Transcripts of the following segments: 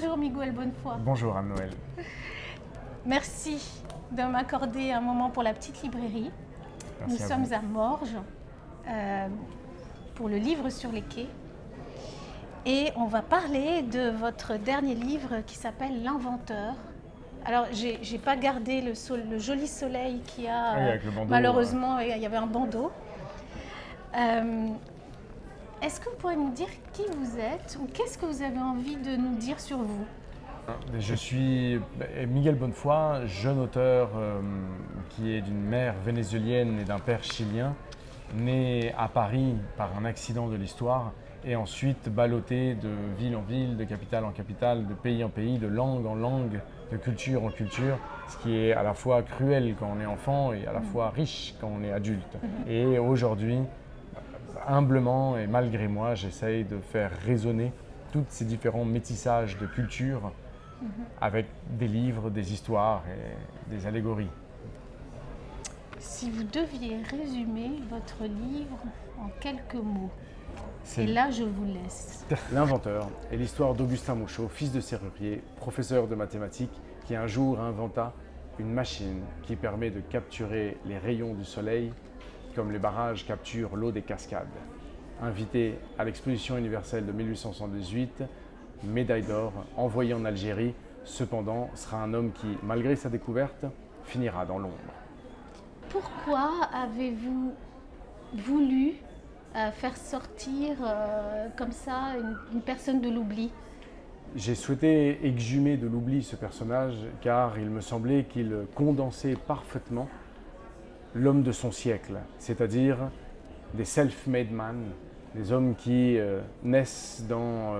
Bonjour Miguel Bonnefoy. Bonjour Anne-Noël. Merci de m'accorder un moment pour la petite librairie. Merci Nous à sommes vous. à Morges pour le livre sur les quais. Et on va parler de votre dernier livre qui s'appelle L'Inventeur. Alors, j'ai pas gardé le joli soleil qui a, Oui, avec le bandeau, malheureusement, il y avait un bandeau. Est-ce que vous pourriez nous dire qui vous êtes ou qu'est-ce que vous avez envie de nous dire sur vous? Je suis Miguel Bonnefoy, jeune auteur qui est d'une mère vénézuélienne et d'un père chilien, né à Paris par un accident de l'histoire et ensuite ballotté de ville en ville, de capitale en capitale, de pays en pays, de langue en langue, de culture en culture, ce qui est à la fois cruel quand on est enfant et à la fois riche quand on est adulte. Et aujourd'hui, humblement et malgré moi, j'essaye de faire résonner tous ces différents métissages de culture avec des livres, des histoires et des allégories. Si vous deviez résumer votre livre en quelques mots, C'est et là je vous laisse. L'Inventeur est l'histoire d'Augustin Mouchot, fils de serrurier, professeur de mathématiques, qui un jour inventa une machine qui permet de capturer les rayons du soleil comme les barrages capturent l'eau des cascades. Invité à l'exposition universelle de 1878, médaille d'or, envoyé en Algérie, cependant sera un homme qui, malgré sa découverte, finira dans l'ombre. Pourquoi avez-vous voulu faire sortir comme ça une personne de l'oubli? J'ai souhaité exhumer de l'oubli ce personnage car il me semblait qu'il condensait parfaitement l'homme de son siècle, c'est-à-dire des self-made men, des hommes qui naissent dans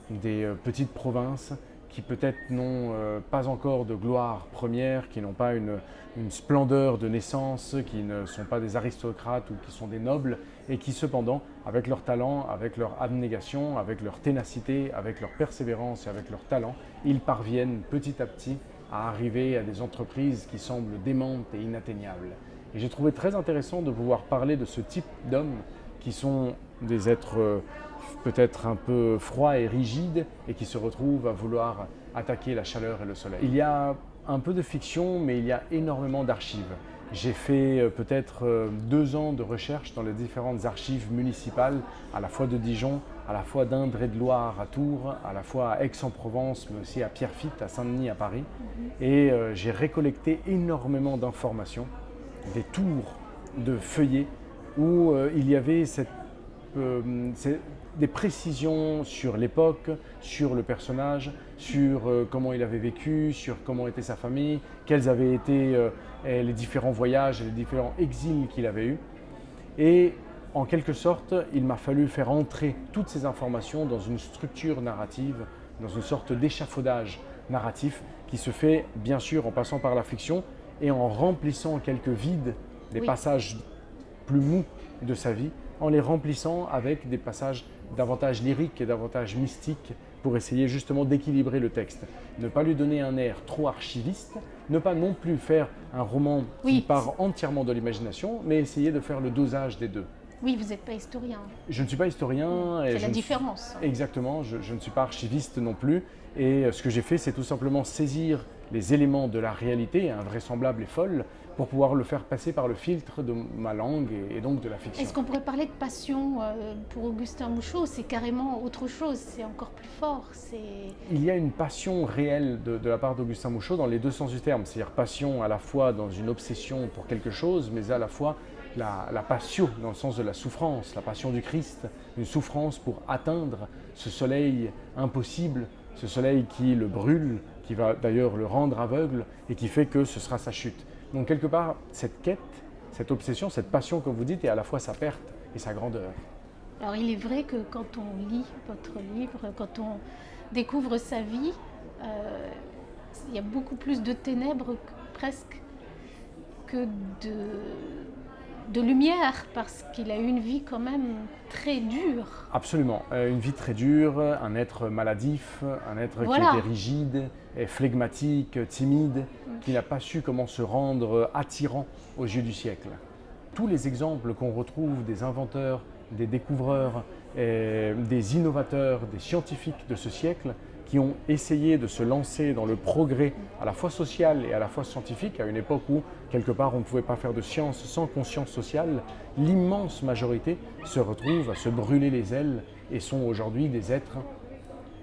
des petites provinces, qui peut-être n'ont pas encore de gloire première, qui n'ont pas une splendeur de naissance, qui ne sont pas des aristocrates ou qui sont des nobles, et qui cependant, avec leur talent, avec leur abnégation, avec leur ténacité, avec leur persévérance et avec leur talent, ils parviennent petit à petit à arriver à des entreprises qui semblent démentes et inatteignables. Et j'ai trouvé très intéressant de pouvoir parler de ce type d'hommes qui sont des êtres peut-être un peu froids et rigides et qui se retrouvent à vouloir attaquer la chaleur et le soleil. Il y a un peu de fiction, mais il y a énormément d'archives. J'ai fait peut-être 2 ans de recherche dans les différentes archives municipales, à la fois de Dijon, à la fois d'Indre et de Loire à Tours, à la fois à Aix-en-Provence, mais aussi à Pierrefitte, à Saint-Denis, à Paris. Et j'ai récolté énormément d'informations, des tours de feuillets où il y avait des précisions sur l'époque, sur le personnage, sur comment il avait vécu, sur comment était sa famille, quels avaient été les différents voyages et les différents exils qu'il avait eus. Et en quelque sorte, il m'a fallu faire entrer toutes ces informations dans une structure narrative, dans une sorte d'échafaudage narratif qui se fait bien sûr en passant par la fiction et en remplissant quelques vides, des passages plus mous de sa vie, en les remplissant avec des passages davantage lyriques et davantage mystiques pour essayer justement d'équilibrer le texte. Ne pas lui donner un air trop archiviste, ne pas non plus faire un roman qui part entièrement de l'imagination, mais essayer de faire le dosage des deux. Oui, vous n'êtes pas historien. Je ne suis pas historien. C'est la différence. Exactement, je ne suis pas archiviste non plus. Et ce que j'ai fait, c'est tout simplement saisir les éléments de la réalité, invraisemblable et folle, pour pouvoir le faire passer par le filtre de ma langue et donc de la fiction. Est-ce qu'on pourrait parler de passion pour Augustin Mouchot? C'est carrément autre chose, c'est encore plus fort. Il y a une passion réelle de la part d'Augustin Mouchot dans les deux sens du terme. C'est-à-dire passion à la fois dans une obsession pour quelque chose, mais à la fois la passion dans le sens de la souffrance, la passion du Christ, une souffrance pour atteindre ce soleil impossible, ce soleil qui le brûle, qui va d'ailleurs le rendre aveugle et qui fait que ce sera sa chute. Donc quelque part, cette quête, cette obsession, cette passion, comme vous dites, est à la fois sa perte et sa grandeur. Alors il est vrai que quand on lit votre livre, quand on découvre sa vie, il y a beaucoup plus de ténèbres presque que de lumière, parce qu'il a eu une vie quand même très dure. Absolument, une vie très dure, un être maladif, un être qui était rigide, flegmatique, timide, qui n'a pas su comment se rendre attirant aux yeux du siècle. Tous les exemples qu'on retrouve des inventeurs des découvreurs, des innovateurs, des scientifiques de ce siècle qui ont essayé de se lancer dans le progrès à la fois social et à la fois scientifique, à une époque où, quelque part, on ne pouvait pas faire de science sans conscience sociale. L'immense majorité se retrouve à se brûler les ailes et sont aujourd'hui des êtres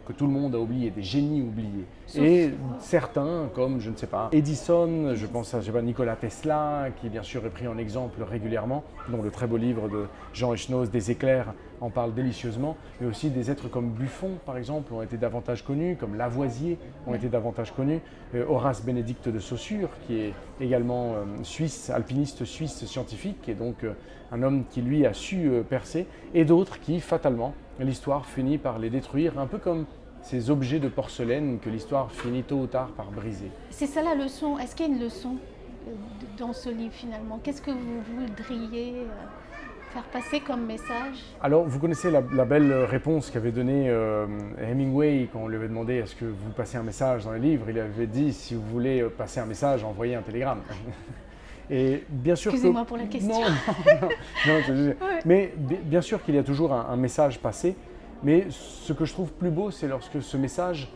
que tout le monde a oubliés, des génies oubliés. Et certains, comme, je ne sais pas, Edison, je pense à Nikola Tesla, qui bien sûr est pris en exemple régulièrement, dont le très beau livre de Jean Echenoz, Des éclairs, en parle délicieusement, mais aussi des êtres comme Buffon, par exemple, ont été davantage connus, comme Lavoisier ont été davantage connus, Horace Bénédicte de Saussure, qui est également suisse, alpiniste suisse scientifique, et donc un homme qui, lui, a su percer, et d'autres qui, fatalement, l'histoire finit par les détruire, un peu comme ces objets de porcelaine que l'histoire finit tôt ou tard par briser. C'est ça la leçon. Est-ce qu'il y a une leçon dans ce livre finalement? Qu'est-ce que vous voudriez faire passer comme message? Alors, vous connaissez la belle réponse qu'avait donnée Hemingway quand on lui avait demandé est-ce que vous passez un message dans le livre? Il avait dit si vous voulez passer un message, envoyez un télégramme. Et bien sûr Excusez-moi pour la question. Non, mais bien sûr qu'il y a toujours un message passé, mais ce que je trouve plus beau, c'est lorsque ce message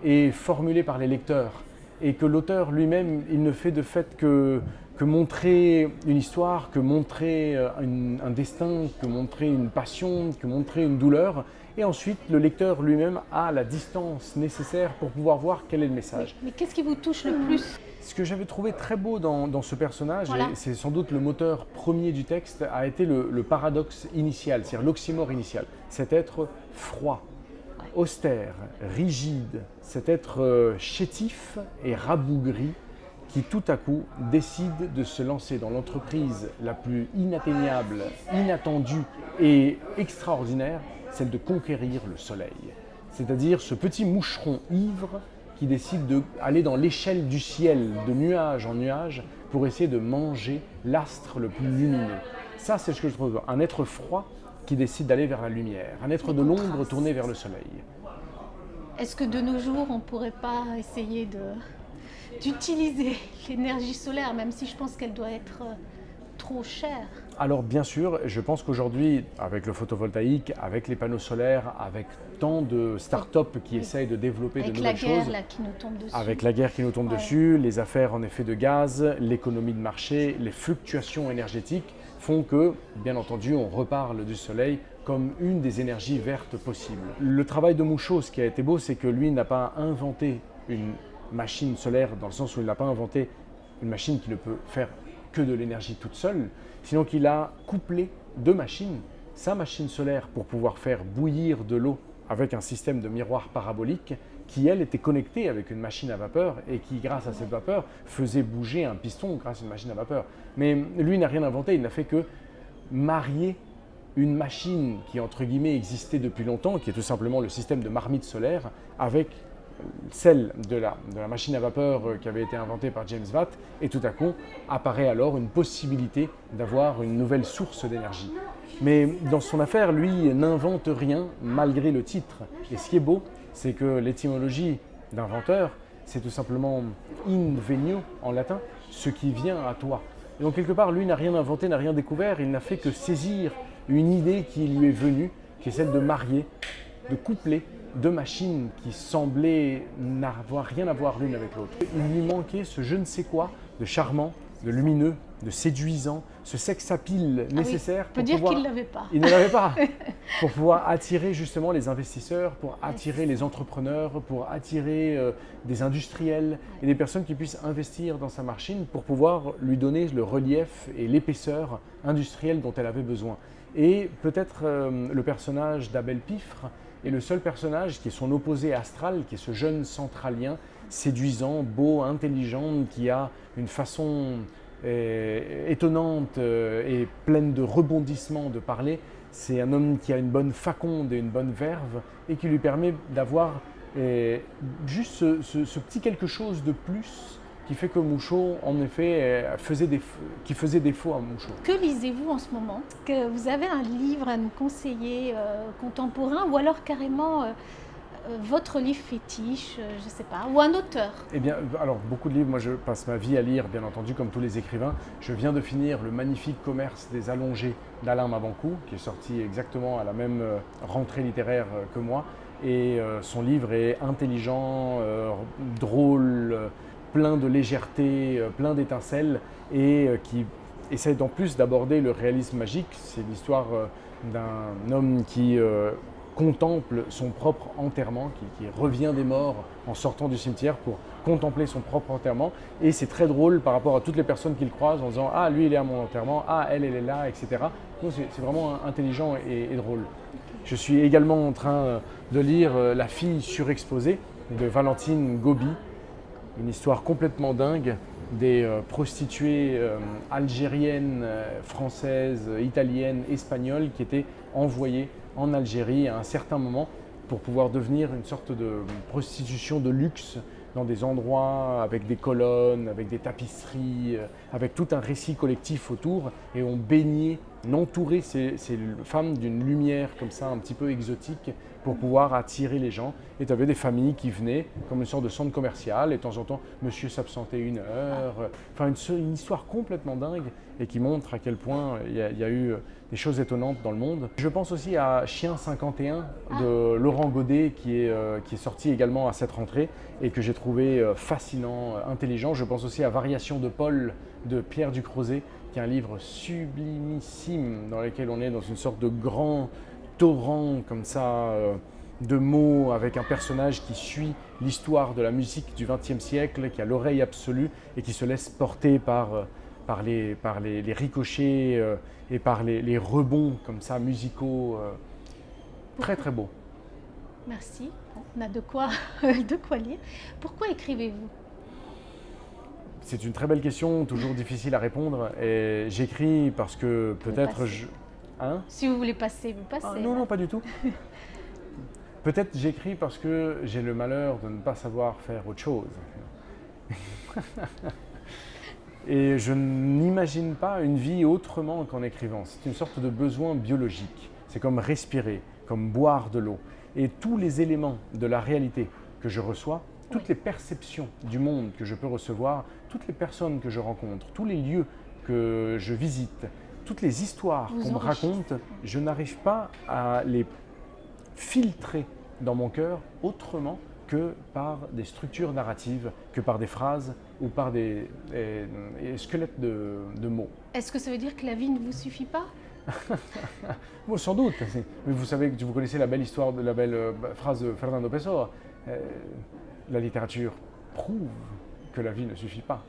est formulé par les lecteurs et que l'auteur lui-même, il ne fait de fait que montrer une histoire, que montrer un destin, que montrer une passion, que montrer une douleur. Et ensuite, le lecteur lui-même a la distance nécessaire pour pouvoir voir quel est le message. Mais qu'est-ce qui vous touche le plus? Ce que j'avais trouvé très beau dans ce personnage, voilà. et c'est sans doute le moteur premier du texte, a été le paradoxe initial, c'est-à-dire l'oxymore initial. Cet être froid, austère, rigide, cet être chétif et rabougri qui tout à coup décide de se lancer dans l'entreprise la plus inatteignable, inattendue et extraordinaire, celle de conquérir le soleil. C'est-à-dire ce petit moucheron ivre qui décide d'aller dans l'échelle du ciel, de nuage en nuage, pour essayer de manger l'astre le plus lumineux. Ça, c'est ce que je trouve. Un être froid qui décide d'aller vers la lumière, un être de l'ombre tourné vers le soleil. Est-ce que de nos jours, on ne pourrait pas essayer d'utiliser l'énergie solaire, même si je pense qu'elle doit être trop chère? Alors bien sûr, je pense qu'aujourd'hui, avec le photovoltaïque, avec les panneaux solaires, avec tant de start-up qui essayent de développer de nouvelles choses, avec la guerre là, qui nous tombe dessus. Avec la guerre qui nous tombe dessus, les affaires en effet de gaz, l'économie de marché, les fluctuations énergétiques font que, bien entendu, on reparle du soleil comme une des énergies vertes possibles. Le travail de Mouchot, ce qui a été beau, c'est que lui n'a pas inventé une machine solaire dans le sens où il n'a pas inventé une machine qui ne peut faire que de l'énergie toute seule, sinon qu'il a couplé deux machines, sa machine solaire pour pouvoir faire bouillir de l'eau avec un système de miroir parabolique qui, elle, était connectée avec une machine à vapeur et qui, grâce à cette vapeur, faisait bouger un piston grâce à une machine à vapeur. Mais lui n'a rien inventé, il n'a fait que marier une machine qui, entre guillemets, existait depuis longtemps, qui est tout simplement le système de marmite solaire, avec celle de la machine à vapeur qui avait été inventée par James Watt, et tout à coup apparaît alors une possibilité d'avoir une nouvelle source d'énergie. Mais dans son affaire, lui n'invente rien malgré le titre. Et ce qui est beau, c'est que l'étymologie d'inventeur, c'est tout simplement invenio en latin, ce qui vient à toi. Et donc quelque part, lui n'a rien inventé, n'a rien découvert, il n'a fait que saisir une idée qui lui est venue, qui est celle de marier, de coupler deux machines qui semblaient n'avoir rien à voir l'une avec l'autre. Il lui manquait ce je ne sais quoi de charmant, de lumineux, de séduisant, ce sex appeal nécessaire pour pouvoir... qu'il ne l'avait pas. Il ne l'avait pas. Pour pouvoir attirer justement les investisseurs, pour attirer les entrepreneurs, pour attirer des industriels et des personnes qui puissent investir dans sa machine pour pouvoir lui donner le relief et l'épaisseur industrielle dont elle avait besoin. Et peut-être le personnage d'Abel Pifre est le seul personnage qui est son opposé astral, qui est ce jeune centralien, séduisant, beau, intelligent, qui a une façon étonnante et pleine de rebondissements de parler. C'est un homme qui a une bonne faconde et une bonne verve et qui lui permet d'avoir juste ce petit quelque chose de plus qui fait que Mouchot, en effet, faisait défaut à Mouchot. Que lisez-vous en ce moment? Que vous avez un livre à nous conseiller contemporain ou alors carrément votre livre fétiche, je ne sais pas, ou un auteur? Eh bien, alors beaucoup de livres, moi je passe ma vie à lire, bien entendu, comme tous les écrivains. Je viens de finir le magnifique Commerce des allongés d'Alain Mabanckou, qui est sorti exactement à la même rentrée littéraire que moi. Et son livre est intelligent, drôle, plein de légèreté, plein d'étincelles, et qui essaie en plus d'aborder le réalisme magique. C'est l'histoire d'un homme qui contemple son propre enterrement, qui revient des morts en sortant du cimetière pour contempler son propre enterrement. Et c'est très drôle par rapport à toutes les personnes qu'il croise en disant « Ah, lui, il est à mon enterrement. Ah, elle est là, etc. » Donc c'est vraiment intelligent et drôle. Je suis également en train de lire La fille surexposée de Valentine Gobi, une histoire complètement dingue des prostituées algériennes, françaises, italiennes, espagnoles qui étaient envoyées en Algérie à un certain moment pour pouvoir devenir une sorte de prostitution de luxe dans des endroits avec des colonnes, avec des tapisseries, avec tout un récit collectif autour, et on baignait, on entourait ces femmes d'une lumière comme ça un petit peu exotique pour pouvoir attirer les gens. Et tu avais des familles qui venaient comme une sorte de centre commercial, et de temps en temps monsieur s'absentait 1 heure, enfin une histoire complètement dingue et qui montre à quel point il y a eu des choses étonnantes dans le monde. Je pense aussi à Chien 51 de Laurent Godet qui est sorti également à cette rentrée et que j'ai trouvé fascinant, intelligent. Je pense aussi à Variations de Paul de Pierre Ducrozet, qui est un livre sublimissime dans lequel on est dans une sorte de grand torrent comme ça de mots, avec un personnage qui suit l'histoire de la musique du XXe siècle, qui a l'oreille absolue et qui se laisse porter par les ricochets et par les rebonds comme ça musicaux. Très très beau. Merci, on a de quoi lire. Pourquoi écrivez-vous? C'est une très belle question, toujours difficile à répondre. Et j'écris parce que peut-être je... Hein? Si vous voulez passer, vous passez. Ah, non, pas du tout. Peut-être j'écris parce que j'ai le malheur de ne pas savoir faire autre chose. Et je n'imagine pas une vie autrement qu'en écrivant. C'est une sorte de besoin biologique. C'est comme respirer, comme boire de l'eau. Et tous les éléments de la réalité que je reçois, toutes les perceptions du monde que je peux recevoir, toutes les personnes que je rencontre, tous les lieux que je visite, toutes les histoires qu'on me raconte, je n'arrive pas à les filtrer dans mon cœur autrement que par des structures narratives, que par des phrases ou par des squelettes de mots. Est-ce que ça veut dire que la vie ne vous suffit pas? Bon, sans doute. Mais vous savez, vous connaissez la belle histoire, la belle phrase de Fernando Pessoa. La littérature prouve que la vie ne suffit pas.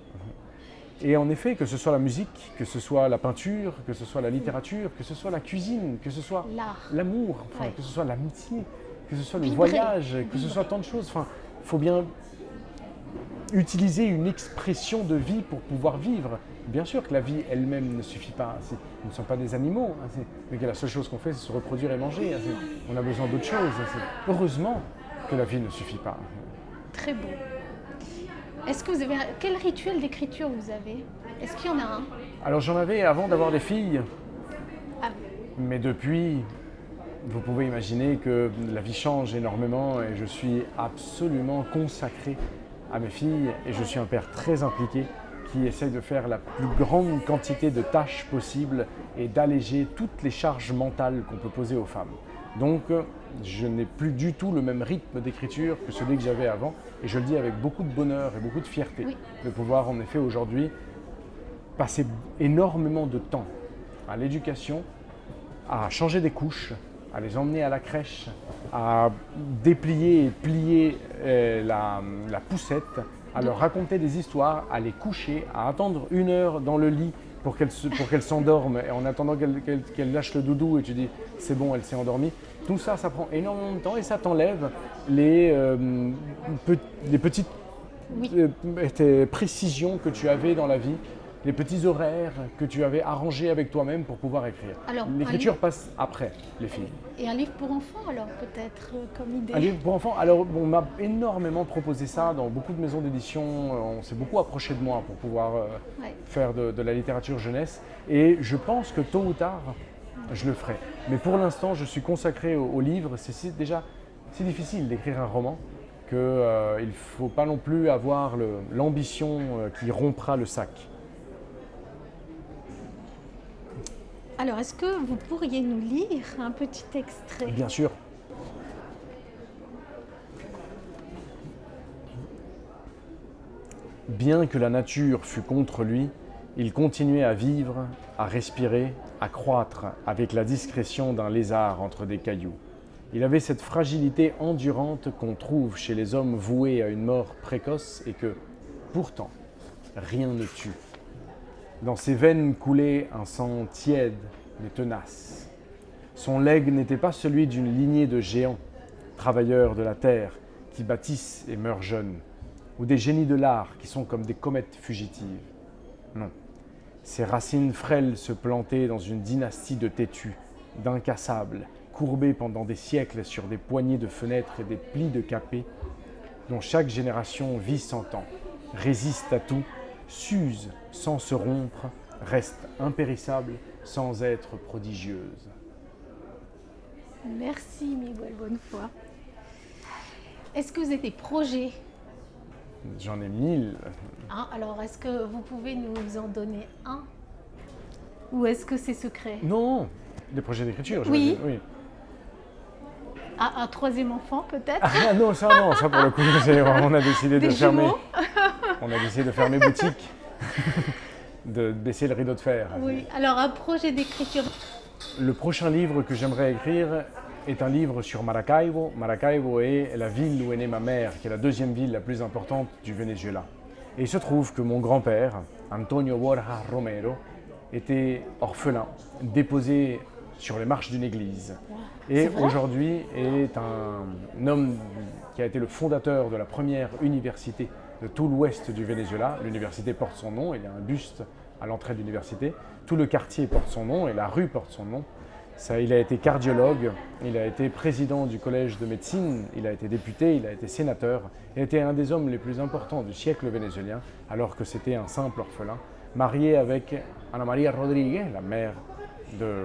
Et en effet, que ce soit la musique, que ce soit la peinture, que ce soit la littérature, que ce soit la cuisine, que ce soit l'amour, enfin, que ce soit l'amitié, que ce soit le voyage, que ce soit tant de choses. Enfin, il faut bien utiliser une expression de vie pour pouvoir vivre. Bien sûr que la vie elle-même ne suffit pas. Nous ne sommes pas des animaux. Mais que la seule chose qu'on fait, c'est se reproduire et manger. On a besoin d'autre chose. Heureusement que la vie ne suffit pas. Très beau. Est-ce que vous avez quel rituel d'écriture vous avez? Est-ce qu'il y en a un? Alors j'en avais avant d'avoir des filles. Ah. Mais depuis, vous pouvez imaginer que la vie change énormément et je suis absolument consacré à mes filles et je suis un père très impliqué qui essaye de faire la plus grande quantité de tâches possible et d'alléger toutes les charges mentales qu'on peut poser aux femmes. Donc, je n'ai plus du tout le même rythme d'écriture que celui que j'avais avant. Et je le dis avec beaucoup de bonheur et beaucoup de fierté de pouvoir en effet aujourd'hui passer énormément de temps à l'éducation, à changer des couches, à les emmener à la crèche, à déplier et plier la poussette, à leur raconter des histoires, à les coucher, à attendre 1 heure dans le lit pour qu'elle s'endorme, et en attendant qu'elle lâche le doudou et tu dis c'est bon, elle s'est endormie. Tout ça, ça prend énormément de temps et ça t'enlève les petites précisions que tu avais dans la vie, les petits horaires que tu avais arrangés avec toi-même pour pouvoir écrire. L'écriture passe après les filles. Et un livre pour enfants alors peut-être comme idée? Un livre pour enfants, alors on m'a énormément proposé ça dans beaucoup de maisons d'édition, on s'est beaucoup approché de moi pour pouvoir faire de la littérature jeunesse et je pense que tôt ou tard je le ferai. Mais pour l'instant je suis consacré au livre, c'est difficile d'écrire un roman qu'il ne faut pas non plus avoir l'ambition qui rompra le sac. Alors, est-ce que vous pourriez nous lire un petit extrait? Bien sûr. Bien que la nature fût contre lui, il continuait à vivre, à respirer, à croître avec la discrétion d'un lézard entre des cailloux. Il avait cette fragilité endurante qu'on trouve chez les hommes voués à une mort précoce et que, pourtant, rien ne tue. Dans ses veines coulait un sang tiède mais tenace. Son legs n'était pas celui d'une lignée de géants, travailleurs de la terre, qui bâtissent et meurent jeunes, ou des génies de l'art qui sont comme des comètes fugitives. Non, ses racines frêles se plantaient dans une dynastie de têtus, d'incassables, courbés pendant des siècles sur des poignées de fenêtres et des plis de capets, dont chaque génération vit 100 ans, résiste à tout, s'use sans se rompre, reste impérissable sans être prodigieuse. Merci Miguel Bonnefoy. Est-ce que vous avez des projets? J'en ai 1000. Alors, est-ce que vous pouvez nous en donner un? Ou est-ce que c'est secret? Non, des projets d'écriture. Oui. Oui. Un troisième enfant peut-être? Ah non, ça pour le coup, on a décidé Des de fermer. jumeaux? On a décidé de fermer boutique, de baisser le rideau de fer. Oui, alors un projet d'écriture. Le prochain livre que j'aimerais écrire est un livre sur Maracaibo. Maracaibo est la ville où est née ma mère, qui est la deuxième ville la plus importante du Venezuela. Et il se trouve que mon grand-père, Antonio Borja Romero, était orphelin, déposé sur les marches d'une église. Et aujourd'hui est un homme qui a été le fondateur de la première université de tout l'ouest du Venezuela. L'université porte son nom, il y a un buste à l'entrée de l'université. Tout le quartier porte son nom et la rue porte son nom. Il a été cardiologue, il a été président du collège de médecine, il a été député, il a été sénateur. Il a été un des hommes les plus importants du siècle vénézuélien, alors que c'était un simple orphelin, marié avec Ana María Rodríguez, la mère de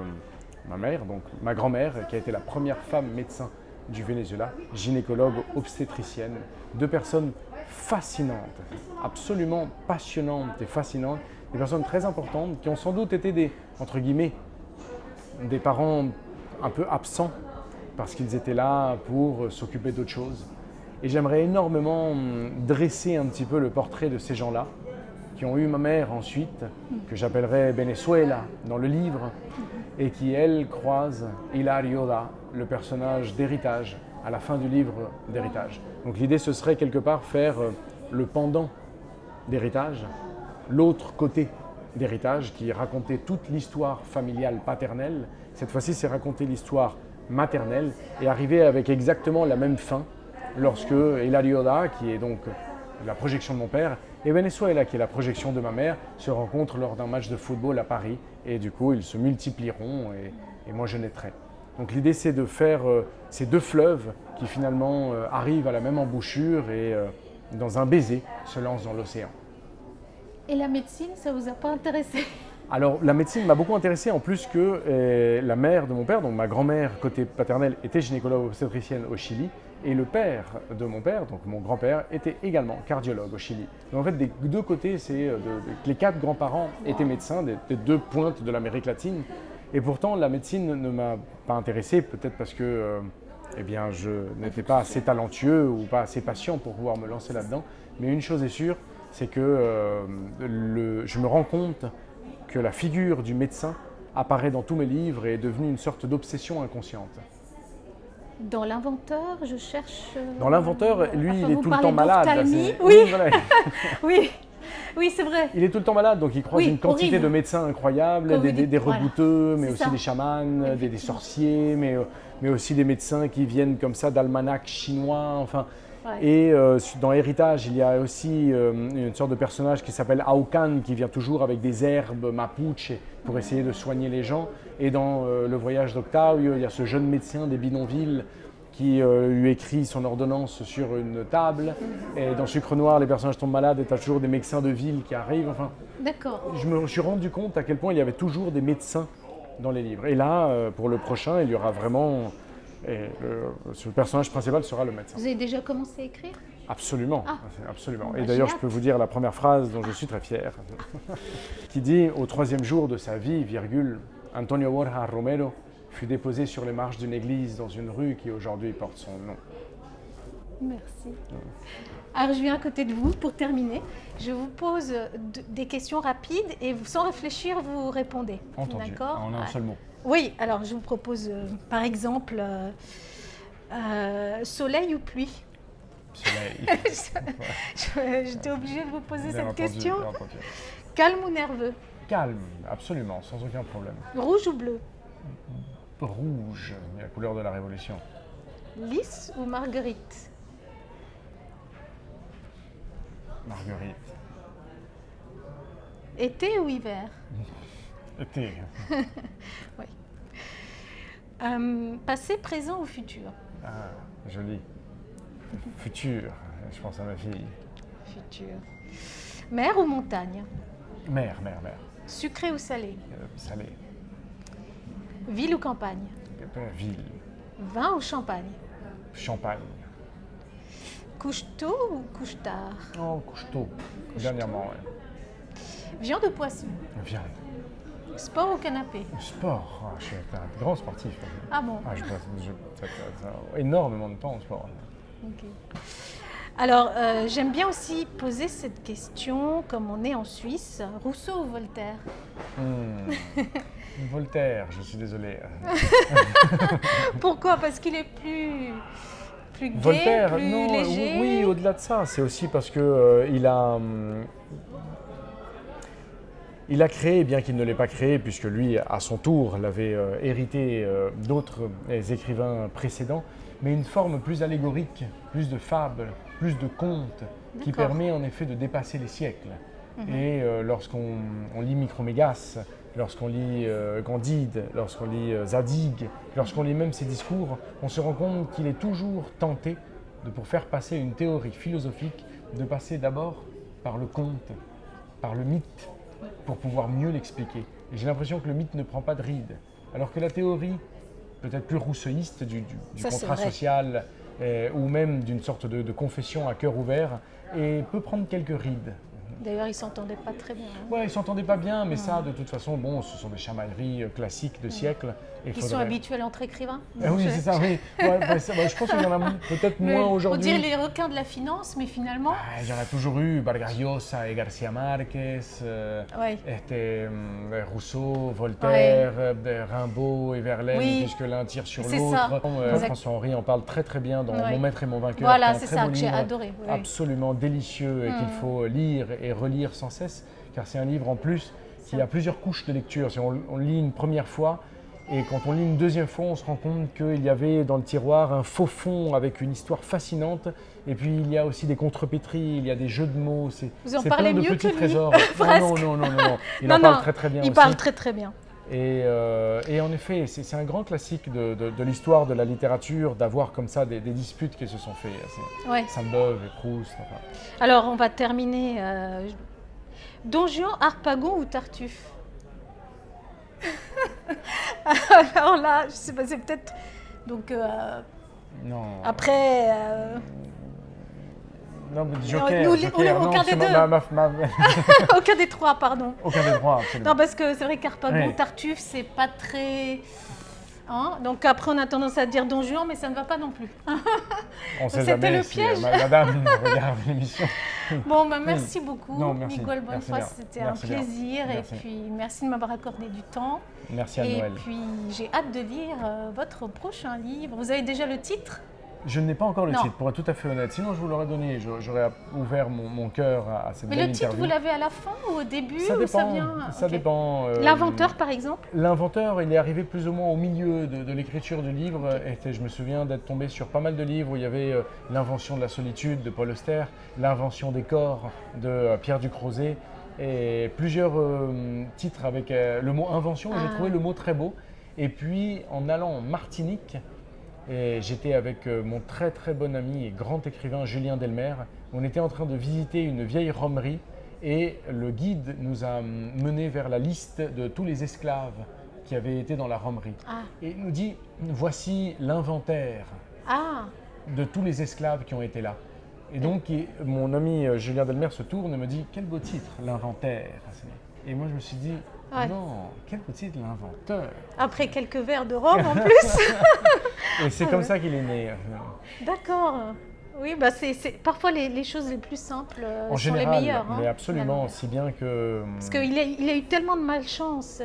ma mère, donc ma grand-mère, qui a été la première femme médecin du Venezuela, gynécologue obstétricienne. Deux personnes fascinantes, absolument passionnantes et fascinantes, des personnes très importantes qui ont sans doute été des, entre guillemets, des parents un peu absents parce qu'ils étaient là pour s'occuper d'autre chose. Et j'aimerais énormément dresser un petit peu le portrait de ces gens-là qui ont eu ma mère ensuite, que j'appellerai Venezuela dans le livre, et qui, elle, croise Hilario Da, le personnage d'Héritage, à la fin du livre d'Héritage. Donc l'idée, ce serait quelque part faire le pendant d'Héritage, l'autre côté d'Héritage, qui racontait toute l'histoire familiale paternelle. Cette fois-ci, c'est raconter l'histoire maternelle et arriver avec exactement la même fin lorsque Hilario Da, qui est donc la projection de mon père, et Venezuela, qui est la projection de ma mère, se rencontrent lors d'un match de football à Paris. Et du coup, ils se multiplieront et moi, je naîtrai. Donc l'idée, c'est de faire ces deux fleuves qui finalement arrivent à la même embouchure et dans un baiser se lancent dans l'océan. Et la médecine, ça vous a pas intéressé? Alors la médecine m'a beaucoup intéressé, en plus que la mère de mon père, donc ma grand-mère côté paternel, était gynécologue obstétricienne au Chili, et le père de mon père, donc mon grand-père, était également cardiologue au Chili. Donc en fait, des deux côtés, les quatre grands-parents étaient médecins, des deux pointes de l'Amérique latine. Et pourtant, la médecine ne m'a pas intéressé, peut-être parce que je n'étais pas assez talentueux ou pas assez patient pour pouvoir me lancer là-dedans. Mais une chose est sûre, c'est que je me rends compte que la figure du médecin apparaît dans tous mes livres et est devenue une sorte d'obsession inconsciente. Dans l'inventeur, je cherche... Dans l'inventeur, lui, il est tout le temps parlez malade. d'ophtalmie, Oui, voilà. oui, c'est vrai. Il est tout le temps malade, donc il croise Oui, une quantité horrible. de médecins incroyables, Comme vous des dites, rebouteux, mais C'est aussi ça. des chamans, des Effectivement. sorciers, mais aussi des médecins qui viennent comme ça d'almanachs chinois, enfin. Ouais. Et dans Héritage, il y a aussi une sorte de personnage qui s'appelle Aucan, qui vient toujours avec des herbes mapuche pour essayer de soigner les gens. Et dans Le Voyage d'Octavio, il y a ce jeune médecin des bidonvilles qui lui écrit son ordonnance sur une table. Et dans Sucre Noir, les personnages tombent malades et tu as toujours des médecins de ville qui arrivent. Enfin, D'accord. je me suis rendu compte à quel point il y avait toujours des médecins dans les livres. Et là, pour le prochain, il y aura vraiment Et le personnage principal sera le médecin. Vous avez déjà commencé à écrire? Absolument, Ah. absolument. Bon, Et bah, d'ailleurs, j'ai je peux vous dire la première phrase dont je suis très fier, qui dit « Au 3e jour de sa vie, virgule, Antonio Borja Romero fut déposé sur les marches d'une église dans une rue qui aujourd'hui porte son nom. » Merci. Alors, je viens à côté de vous pour terminer. Je vous pose des questions rapides et sans réfléchir, vous répondez. Entendu. D'accord? En un seul mot. Oui, alors je vous propose par exemple soleil ou pluie? Soleil. J'étais obligée de vous poser Bien cette entendu, question. bien entendu. Calme ou nerveux? Calme, absolument, sans aucun problème. Rouge ou bleu? Rouge, la couleur de la révolution. Lys ou marguerite? Marguerite. Été ou hiver? Été. Oui. Passé, présent ou futur? Ah, joli. Futur, je pense à ma fille. Futur. Mer ou montagne? Mer. Sucré ou salé? Salé. Ville ou campagne? Ville. Vin ou champagne? Champagne. Couche tôt ou couche tard? Oh, couche tôt. Dernièrement, ouais. Viande ou poisson? Viande. Sport ou canapé? Sport. Ah, je suis un grand sportif. Ah bon? Ah, je passe énormément de temps au sport. Ok. Alors, j'aime bien aussi poser cette question, comme on est en Suisse, Rousseau ou Voltaire? Voltaire, je suis désolé. Pourquoi? Parce qu'il est plus gai, Voltaire, plus non, léger? oui, au-delà de ça, c'est aussi parce que il a créé, bien qu'il ne l'ait pas créé, puisque lui, à son tour, l'avait hérité d'autres écrivains précédents, mais une forme plus allégorique, plus de fables, plus de contes, qui D'accord. permet en effet de dépasser les siècles. Et lorsqu'on lit Micromégas, lorsqu'on lit Candide, lorsqu'on lit Zadig, lorsqu'on lit même ses discours, on se rend compte qu'il est toujours tenté pour faire passer une théorie philosophique, de passer d'abord par le conte, par le mythe, pour pouvoir mieux l'expliquer. Et j'ai l'impression que le mythe ne prend pas de ride, alors que la théorie, peut-être plus rousseauiste du Ça, c'est contrat vrai. social, ou même d'une sorte de confession à cœur ouvert, et peut prendre quelques rides. D'ailleurs, ils ne s'entendaient pas très bien. Hein. Ouais, ils s'entendaient pas bien, mais ça, de toute façon, bon, ce sont des chamailleries classiques de siècles. Et Qui sont habituels entre écrivains. Oui, c'est ça, oui. Ouais, je pense qu'il y en a peut-être moins aujourd'hui. On dirait les requins de la finance, mais finalement... Il y en a toujours eu, Vargas Llosa et Garcia Marquez, Ouais. Rousseau, Voltaire, Rimbaud et Verlaine, Oui. puisque l'un tire sur C'est l'autre. ça. François Henry en parle très très bien dans Ouais. Mon maître et mon vainqueur. Voilà, qui est un c'est très ça beau que j'ai livre, adoré. Oui. absolument délicieux et qu'il faut lire et relire sans cesse, car c'est un livre en plus qui a plusieurs couches de lecture. Si on lit une première fois, et quand on lit une deuxième fois, on se rend compte qu'il y avait dans le tiroir un faux fond avec une histoire fascinante. Et puis il y a aussi des contrepétries, il y a des jeux de mots. Vous en c'est parlez plein de mieux petits que lui, trésors. presque. Non. Il Non, en parle très très bien Il aussi. parle très très bien. Et en effet, c'est un grand classique de l'histoire de la littérature d'avoir comme ça des disputes qui se sont faites. Ouais. Sainte-Beuve et Proust. Enfin. Alors, on va terminer. Don Juan, Harpagon ou Tartuffe? Alors là, je sais pas, c'est peut-être. Donc, Non. après. Non, mais Joker. nous, Joker, on est non, aucun c'est des deux. Aucun des trois, pardon. Aucun des trois, absolument. Non, parce que c'est vrai qu'Harpagon, Ouais. Tartuffe, c'est pas très. Hein, donc après, on a tendance à dire Don Juan, mais ça ne va pas non plus. On sait C'était jamais le si piège. madame regarde l'émission. Bon, bah, merci beaucoup, Non, merci. Nicole Merci Bonnefoy, bien. c'était un Merci bien. plaisir. Merci. Et puis, merci de m'avoir accordé du temps. Merci à Et Noël. puis, j'ai hâte de lire votre prochain livre. Vous avez déjà le titre? Je n'ai pas encore le Non. titre, pour être tout à fait honnête. Sinon, je vous l'aurais donné. J'aurais ouvert mon cœur à cette Mais belle le titre, interview. vous l'avez à la fin ou au début? Ça ou dépend. ça vient... Ça Ok. dépend. L'inventeur, par exemple? L'inventeur, il est arrivé plus ou moins au milieu de l'écriture du livre. Et je me souviens d'être tombé sur pas mal de livres où il y avait L'invention de la solitude de Paul Auster, L'invention des corps de Pierre Ducrozet et plusieurs titres avec le mot invention. Et j'ai trouvé le mot très beau. Et puis, en allant en Martinique, et j'étais avec mon très très bon ami et grand écrivain Julien Delmer. On était en train de visiter une vieille romerie et le guide nous a menés vers la liste de tous les esclaves qui avait été dans la romerie. Ah, Et il nous dit, voici l'inventaire ah, de tous les esclaves qui ont été là. Et donc, mon ami Julien Delmer se tourne et me dit, quel beau titre, l'inventaire. Et moi, je me suis dit, Ouais. non, quel beau titre, l'inventeur. après quelques verres de rhum en plus. Et c'est comme ça qu'il est né. D'accord. Oui, bah parfois les choses les plus simples En sont les général, meilleures. mais hein, absolument, finalement. si bien que... Parce qu'il a eu tellement de malchance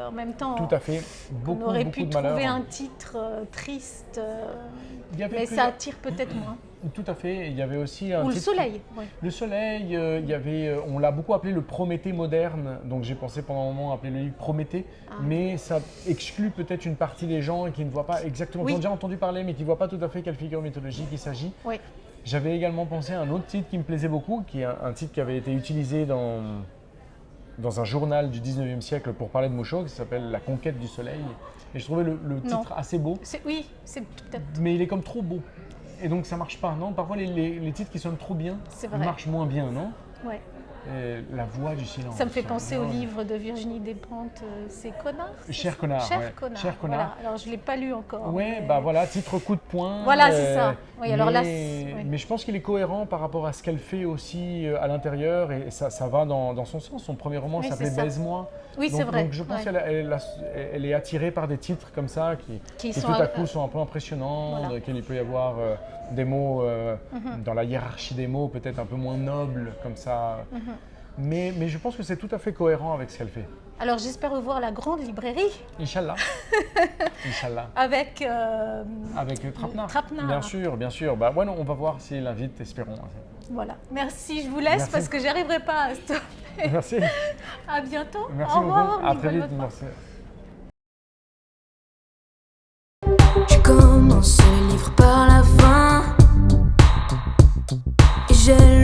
en même temps. Tout à fait, On beaucoup, aurait beaucoup pu de malheur. trouver un titre triste, Il y avait mais plusieurs- ça attire peut-être moins. Tout à fait, il y avait aussi un Ou le titre- soleil. Oui. Le soleil, il y avait, on l'a beaucoup appelé le Prométhée moderne, donc j'ai pensé pendant un moment appeler le livre Prométhée, mais ça exclut peut-être une partie des gens qui ne voient pas exactement, Oui. qui ont déjà entendu parler, mais qui ne voient pas tout à fait quelle figure mythologique il s'agit. Oui. J'avais également pensé à un autre titre qui me plaisait beaucoup, qui est un titre qui avait été utilisé dans un journal du 19e siècle pour parler de Mouchot, qui s'appelle La conquête du soleil. Et je trouvais le titre assez beau, Oui, c'est peut-être. mais il est comme trop beau. Et donc ça marche pas, non? Parfois les titres qui sonnent trop bien C'est vrai. marchent moins bien, non? Ouais. Et La voix du silence. Ça me fait penser au Non. livre de Virginie Despentes, c'est Connard. c'est Cher ça connard, Cher ouais. Connard. Cher Connard. Voilà. Alors je ne l'ai pas lu encore. Ouais, mais- bah voilà, titre coup de poing. Voilà, c'est ça. Oui, alors là, mais, ouais. mais je pense qu'il est cohérent par rapport à ce qu'elle fait aussi à l'intérieur et ça va dans son sens. Son premier roman Oui, s'appelait c'est ça. Baise-moi. Oui, c'est vrai. Donc je pense Ouais. qu'elle est attirée par des titres comme ça Qui qui sont tout à à- coup sont un peu impressionnants, Voilà. dans lesquels il peut y avoir des mots, Mhm. dans la hiérarchie des mots, peut-être un peu moins nobles comme ça. Mhm. Mais je pense que c'est tout à fait cohérent avec ce qu'elle fait. Alors j'espère revoir la grande librairie Inch'Allah. Inch'Allah. avec Avec Trapenard. Trapenard. Bien sûr, bien sûr. Bah ouais, non, on va voir s'il l'invite, espérons. Voilà. Merci, je vous laisse Merci. parce que j'arriverai pas à stopper. Merci. À bientôt. Merci Au revoir. beaucoup. À très Nicole vite. Godefroy. Merci. Je commence le livre par la fin et j'ai